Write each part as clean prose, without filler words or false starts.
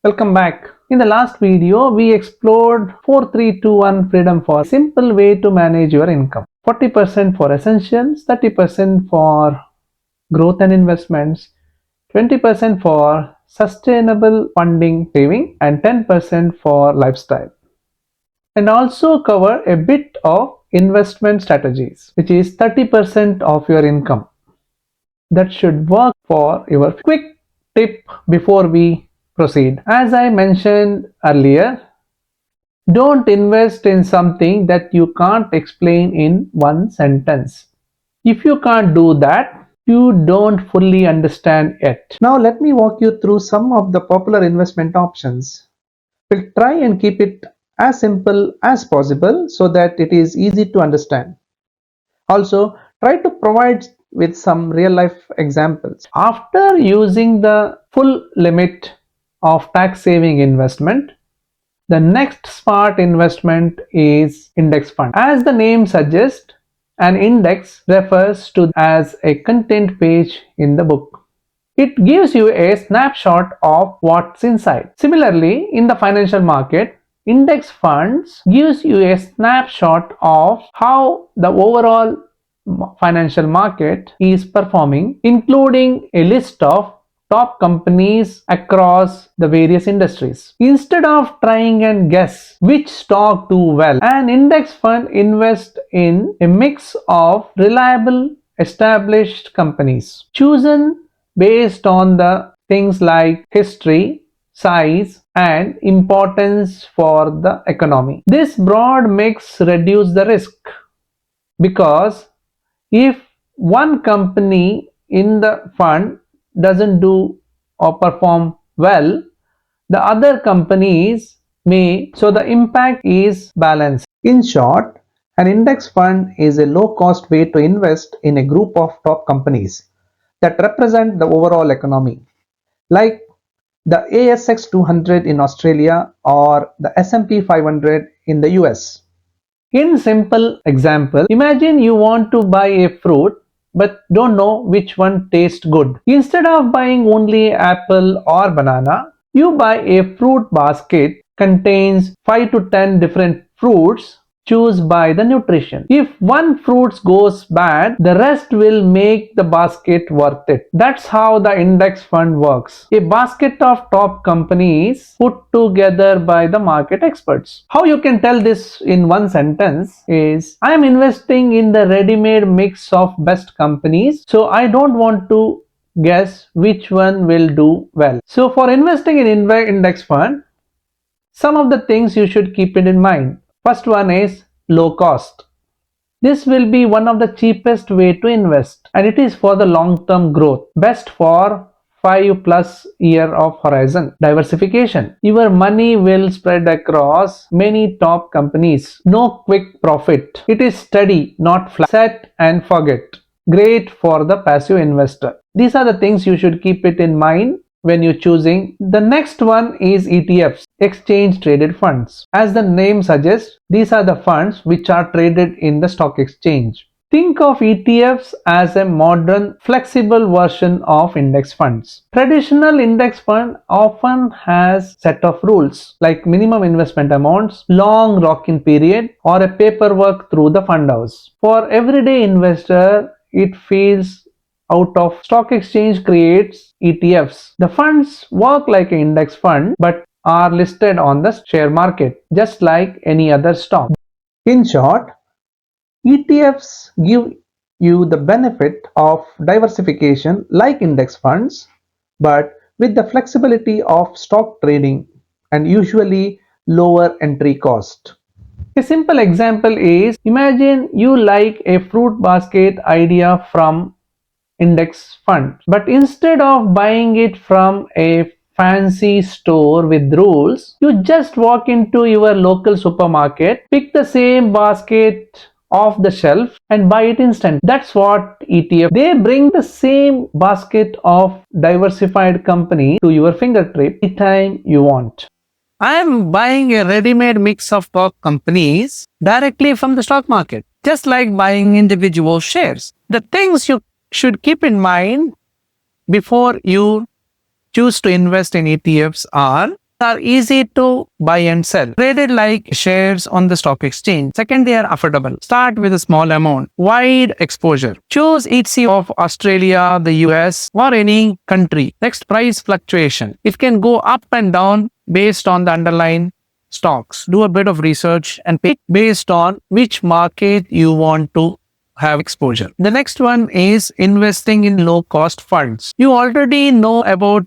Welcome back. In the last video, we explored 4321 freedom for simple way to manage your income. 40% for essentials, 30% for growth and investments, 20% for sustainable funding saving, and 10% for lifestyle. And also cover a bit of investment strategies, which is 30% of your income. That should work for your quick tip before we proceed. As I mentioned earlier, don't invest in something that you can't explain in one sentence. If you can't do that, you don't fully understand it. Now let me walk you through some of the popular investment options. We'll try and keep it as simple as possible so that it is easy to understand. Also, try to provide with some real life examples. After using the full limit of tax saving investment, the next smart investment is index fund. As the name suggests, an index refers to as a content page in the book. It gives you a snapshot of what's inside. Similarly, in the financial market, index funds gives you a snapshot of how the overall financial market is performing, including a list of top companies across the various industries. Instead of trying and guess which stock do well, an index fund invests in a mix of reliable established companies chosen based on the things like history, size, and importance for the economy. This broad mix reduces the risk because if one company in the fund doesn't do or perform well, the other companies may, so the impact is balanced. In short, an index fund is a low cost way to invest in a group of top companies that represent the overall economy, like the ASX 200 in Australia or the S&P 500 in the US. In simple example, imagine you want to buy a fruit but don't know which one tastes good. Instead of buying only apple or banana, you buy a fruit basket contains 5 to 10 different fruits. Choose by the nutrition. If one fruit goes bad, the rest will make the basket worth it. That's how the index fund works. A basket of top companies put together by the market experts. How you can tell this in one sentence is, I am investing in the ready-made mix of best companies, so I don't want to guess which one will do well. So for investing in index fund, some of the things you should keep it in mind. First one is low cost. This will be one of the cheapest way to invest, and it is for the long-term growth. Best for 5+ year of horizon. Diversification. Your money will spread across many top companies. No quick profit. It is steady, not flat. Set and forget. Great for the passive investor. These are the things you should keep it in mind when you're choosing. The next one is ETFs, exchange traded funds. As the name suggests, these are the funds which are traded in the stock exchange. Think of ETFs as a modern, flexible version of index funds. Traditional index fund often has set of rules like minimum investment amounts, long lock-in period, or a paperwork through the fund house. For everyday investor, it feels out of stock exchange creates ETFs. The funds work like an index fund but are listed on the share market just like any other stock. In short, ETFs give you the benefit of diversification like index funds but with the flexibility of stock trading and usually lower entry cost. A simple example is, imagine you like a fruit basket idea from index fund, but instead of buying it from a fancy store with rules, you just walk into your local supermarket, pick the same basket off the shelf and buy it instant. That's what ETF. They bring the same basket of diversified company to your fingertip anytime you want. I am buying a ready-made mix of top companies directly from the stock market, just like buying individual shares. The things you should keep in mind before you choose to invest in ETFs are are easy to buy and sell, traded like shares on the stock exchange. Second, they are affordable. Start with a small amount, wide exposure. Choose ETFs of Australia, the US, or any country. Next, price fluctuation. It can go up and down based on the underlying stocks. Do a bit of research and pick based on which market you want to have exposure. The next one is investing in low cost funds. You already know about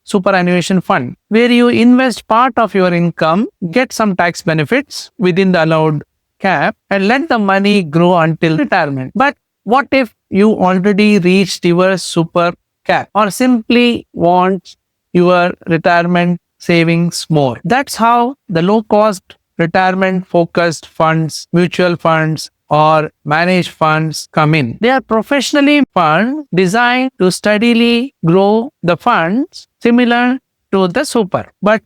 superannuation fund, where you invest part of your income, get some tax benefits within the allowed cap, and let the money grow until retirement. But what if you already reached your super cap or simply want your retirement savings more? That's how the low cost retirement focused funds, mutual funds, or managed funds come in. They are professionally funds designed to steadily grow the funds similar to the super, but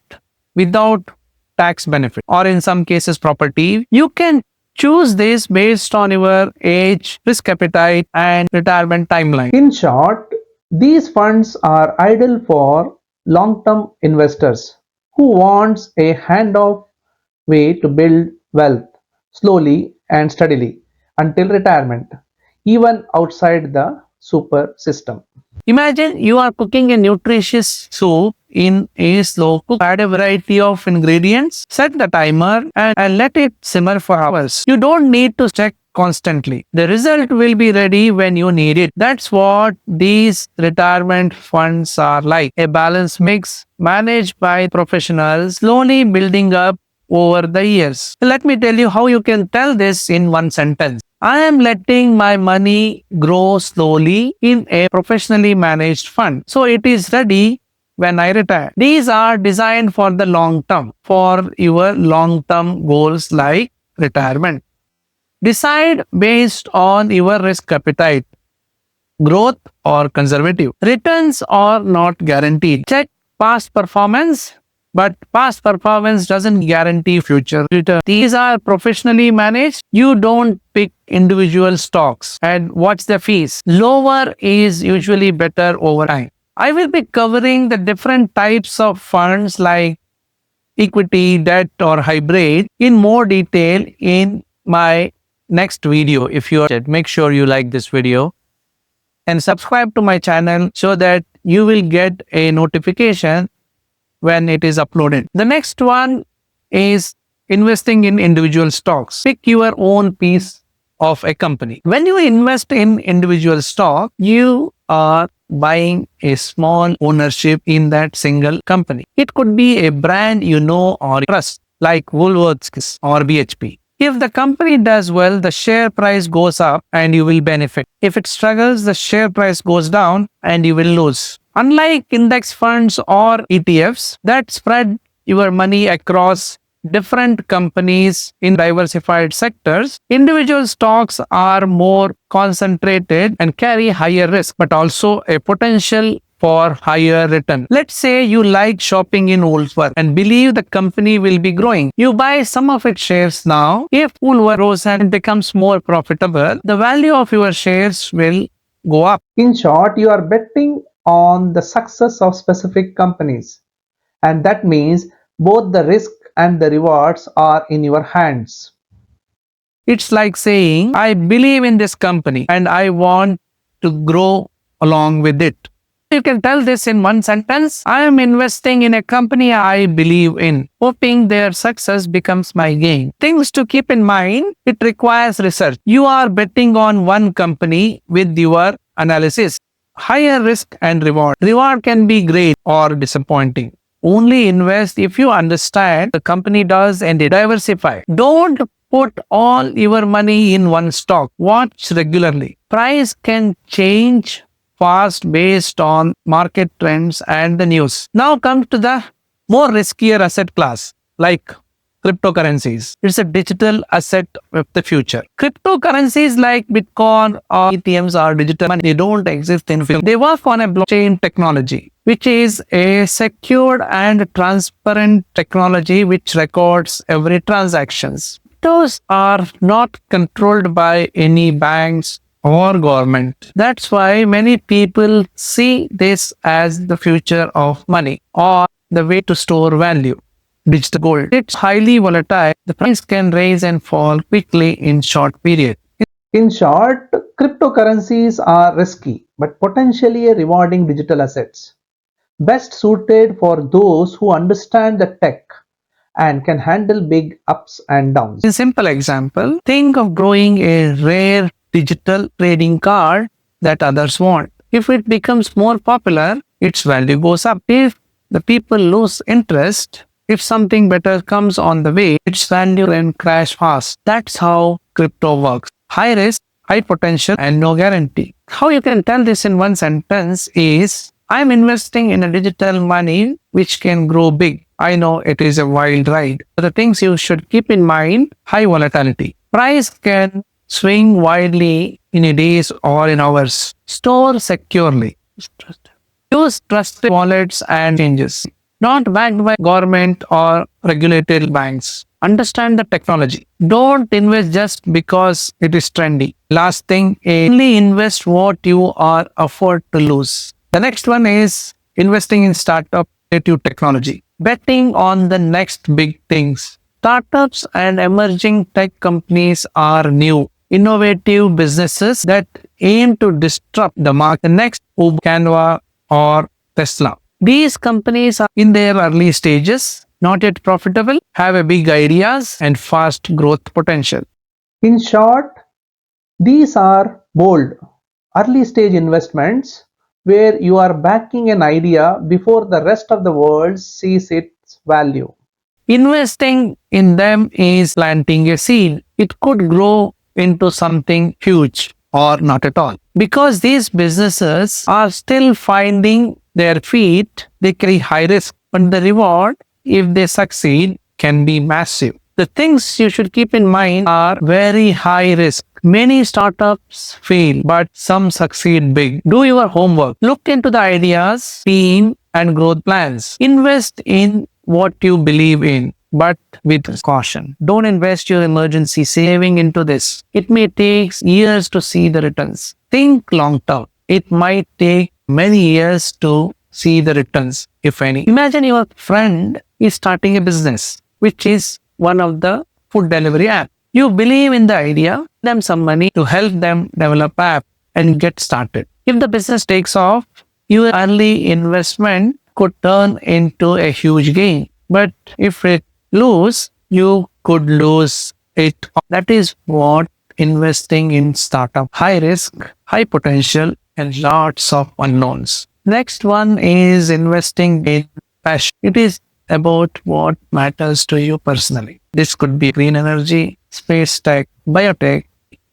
without tax benefit, or in some cases property. You can choose this based on your age, risk appetite, and retirement timeline. In short, these funds are ideal for long-term investors who wants a handoff way to build wealth slowly and steadily until retirement, even outside the super system. Imagine you are cooking a nutritious soup in a slow cook. Add a variety of ingredients, set the timer, and let it simmer for hours. You don't need to check constantly. The result will be ready when you need it. That's what these retirement funds are like. A balanced mix managed by professionals, slowly building up over the years. Let me tell you how you can tell this in one sentence. I am letting my money grow slowly in a professionally managed fund, so it is ready when I retire. These are designed for the long term, for your long term goals like retirement. Decide based on your risk appetite, growth or conservative. Returns are not guaranteed. Check past performance, but past performance doesn't guarantee future return. These are professionally managed. You don't pick individual stocks. And what's the fees? Lower is usually better over time. I will be covering the different types of funds like equity, debt, or hybrid in more detail in my next video. If you are, make sure you like this video and subscribe to my channel so that you will get a notification when it is uploaded. The next one is investing in individual stocks. Pick your own piece of a company. When you invest in individual stock, you are buying a small ownership in that single company. It could be a brand you know or trust, like Woolworths or BHP. If the company does well, the share price goes up and you will benefit. If it struggles, the share price goes down and you will lose. Unlike index funds or ETFs that spread your money across different companies in diversified sectors, individual stocks are more concentrated and carry higher risk, but also a potential for higher return. Let's say you like shopping in Woolworths and believe the company will be growing. You buy some of its shares now. If Woolworths grows and becomes more profitable, the value of your shares will go up. In short, you are betting on the success of specific companies, and that means both the risk and the rewards are in your hands. It's like saying, I believe in this company and I want to grow along with it. You can tell this in one sentence. I am investing in a company I believe in, hoping their success becomes my gain. Things to keep in mind, it requires research. You are betting on one company with your analysis. Higher risk and reward. Reward can be great or disappointing. Only invest if you understand the company does and diversify. Don't put all your money in one stock. Watch regularly. Price can change fast based on market trends and the news. Now come to the more riskier asset class like cryptocurrencies. It's a digital asset of the future. Cryptocurrencies like Bitcoin or ETFs are digital money. They don't exist in film. They work on a blockchain technology, which is a secured and transparent technology which records every transactions. Those are not controlled by any banks or government. That's why many people see this as the future of money or the way to store value. Digital gold. It's highly volatile. The price can rise and fall quickly in short periods. In short, cryptocurrencies are risky but potentially rewarding digital assets, best suited for those who understand the tech and can handle big ups and downs. In simple example, think of growing a rare digital trading card that others want. If it becomes more popular, its value goes up. If the people lose interest, if something better comes on the way, its value can crash fast. That's how crypto works. High risk, high potential, and no guarantee. How you can tell this in one sentence is, I'm investing in a digital money which can grow big. I know it is a wild ride. But the things you should keep in mind, high volatility. Price can swing wildly in a days or in hours. Store securely. Use trusted wallets and changes. Not backed by government or regulated banks. Understand the technology. Don't invest just because it is trendy. Last thing is, only invest what you are afford to lose. The next one is investing in startup native technology. Betting on the next big things. Startups and emerging tech companies are new, innovative businesses that aim to disrupt the market. The next Uber, Canva, or Tesla. These companies are in their early stages, not yet profitable, have a big ideas and fast growth potential. In short, these are bold, early stage investments where you are backing an idea before the rest of the world sees its value. Investing in them is planting a seed. It could grow into something huge or not at all. Because these businesses are still finding their feet, they carry high risk, but the reward, if they succeed, can be massive. The things you should keep in mind are very high risk. Many startups fail, but some succeed big. Do your homework. Look into the ideas, team, and growth plans. Invest in what you believe in, but with caution. Don't invest your emergency saving into this. It may take years to see the returns. Think long term. It might take many years to see the returns, if any. Imagine your friend is starting a business, which is one of the food delivery app. You believe in the idea, them some money to help them develop app and get started. If the business takes off, your early investment could turn into a huge gain. But if it lose, you could lose it. That is what investing in startup. High risk, high potential, and lots of unknowns. Next one is investing in passion. It is about what matters to you personally. This could be green energy, space tech, biotech,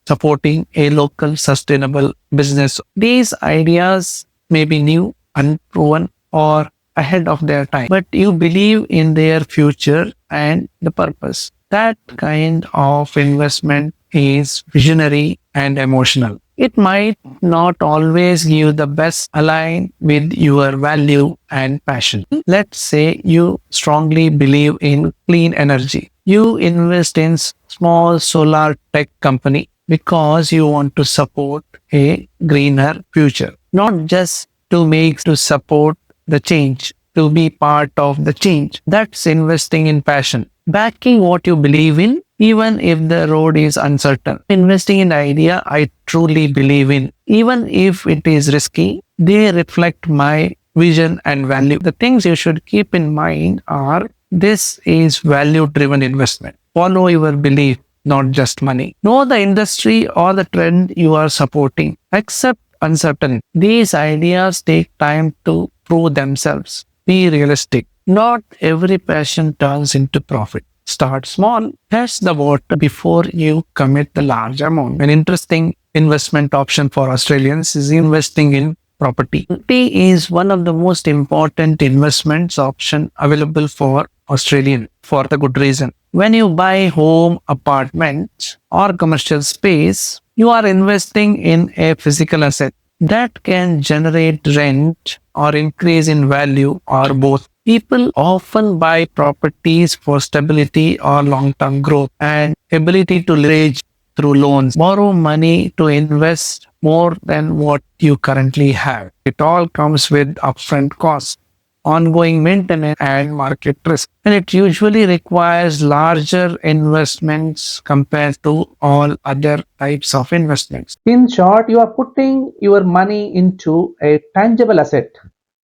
supporting a local sustainable business. These ideas may be new, unproven, or ahead of their time, but you believe in their future and the purpose. That kind of investment is visionary and emotional. It might not always give the best align with your value and passion. Let's say you strongly believe in clean energy. You invest in small solar tech company because you want to support a greener future, not just to support the change, to be part of the change. That's investing in passion. Backing what you believe in, even if the road is uncertain. Investing in the idea I truly believe in, even if it is risky, they reflect my vision and value. The things you should keep in mind are, this is value-driven investment. Follow your belief, not just money. Know the industry or the trend you are supporting. Accept uncertainty. These ideas take time to prove themselves. Be realistic. Not every passion turns into profit. Start small. Test the water before you commit the large amount. An interesting investment option for Australians is investing in property. Property is one of the most important investments option available for Australian for the good reason. When you buy home, apartment, or commercial space, you are investing in a physical asset that can generate rent or increase in value or both. People often buy properties for stability or long-term growth and ability to leverage through loans, borrow money to invest more than what you currently have. It all comes with upfront costs, ongoing maintenance, and market risk. And it usually requires larger investments compared to all other types of investments. In short, you are putting your money into a tangible asset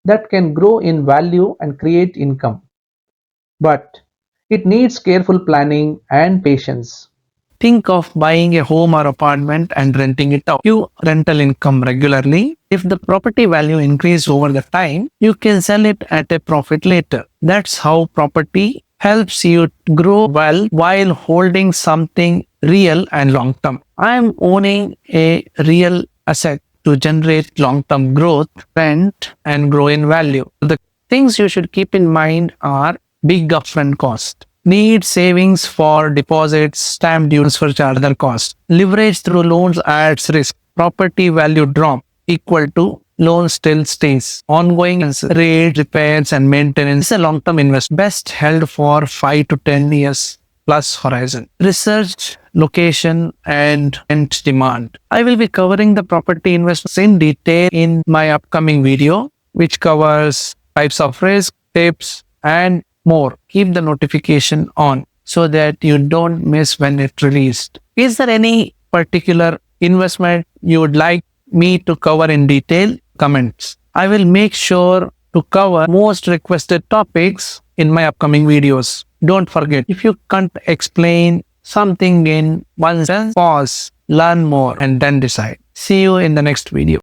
that can grow in value and create income. But it needs careful planning and patience. Think of buying a home or apartment and renting it out. You rental income regularly. If the property value increases over the time, you can sell it at a profit later. That's how property helps you grow well while holding something real and long term. I'm owning a real asset to generate long term growth, rent, and grow in value. The things you should keep in mind are big upfront cost. Need savings for deposits, stamp duties for other costs. Leverage through loans adds risk. Property value drop equal to loan still stays. Ongoing rate, repairs, and maintenance is a long-term investment best held for 5 to 10 years plus horizon. Research, location, and rent demand. I will be covering the property investments in detail in my upcoming video, which covers types of risk, tips, and more. Keep the notification on so that you don't miss when it released. Is there any particular investment you would like me to cover in detail? Comments. I will make sure to cover most requested topics in my upcoming videos. Don't forget, if you can't explain something in one sentence, pause, learn more, and then decide. See you in the next video.